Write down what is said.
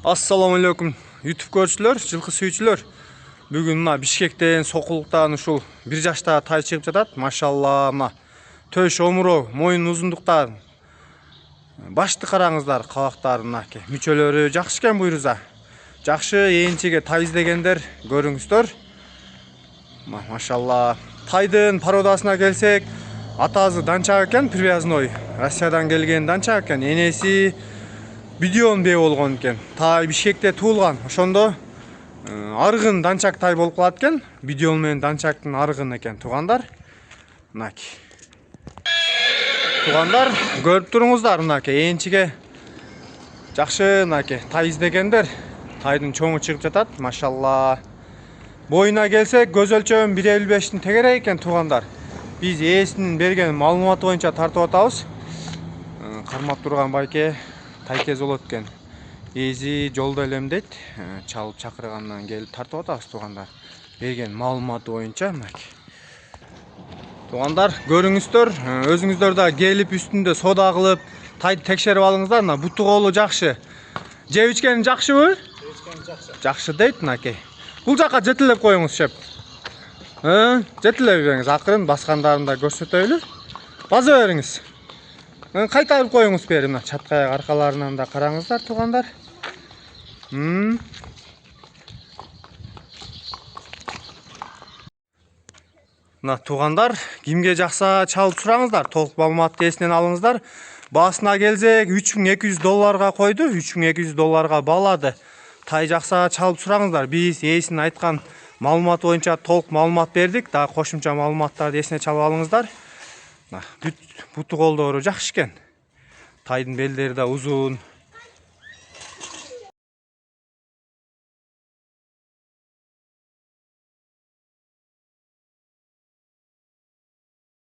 Assalamu alaikum YouTube көрүүчүлөр, жылкы сүйүүчүлөр. Бүгүн мына Бишкектен, Сокулуктан ушул 1 жаштагы тай чыгып жатат. Машалла, мына төш омуроо, моюн узундуктан башты караңыздар, кабактары мынаки. Мүчөлөрү жакшы экен буйруза. Жакшы ээнчиге тай издегендер көрүңүздөр. Машалла. Тайдын породасына келсек, атасы данчак экен, привязной. Россиядан келген данчак экен. Энеси видеон бе болгон экен. Тай Бишкекте туулган. Ошондо аргын данчак тай болуп калат экен. Видеон менен данчактын аргын экен туугандар. Мынаки. Туугандар, көрүп туруңуздар мынаки. Ээнчиге жакшы мынаки тай издегендер. Тайдын чоңу чыгып жатат. Машалла. Боюна келсек, көз өлчөм 1.55-тин тегерек экен туугандар. Биз ээсинин берген маалыматы боюнча тартып атабыз. Кармап турган байке тайкез болот экен. Ээси жолдо элем дейт. Чалып чакыргандан келип тартып атабыз туугандар. Берген маалыматы боюнча мынаки. Туугандар, көрүңүздөр, өзүңүздөр да келип үстүндө сода кылып, тайды текшерип алыңыздар. Мына буту колу жакшы. Жеп ичкени жакшыбы? Жеп ичкени жакшы. Жакшы дейт мынаки. Бул жака жетелеп коюңуз, шеп. Жетелеп бериңиз, акырын баскандарын да көрсөтөлү. База бериңиз. Кайтарып коюңуз бери, мына чаткай аркаларынан да караңыздар туугандар. Мына туугандар, кимге жакса чалып сураңыздар, толук маалыматты эсинен алыңыздар. Баасына келсек, $3200 койду, $3200 баалады. Тай жакса чалып сураңыздар. Биз ээсинин айткан маалыматы боюнча толук маалымат бердик. Дагы кошумча маалыматтарды эсине чалып алыңыздар. Буту колдору жакшы экен. Тайдын белдери да узун.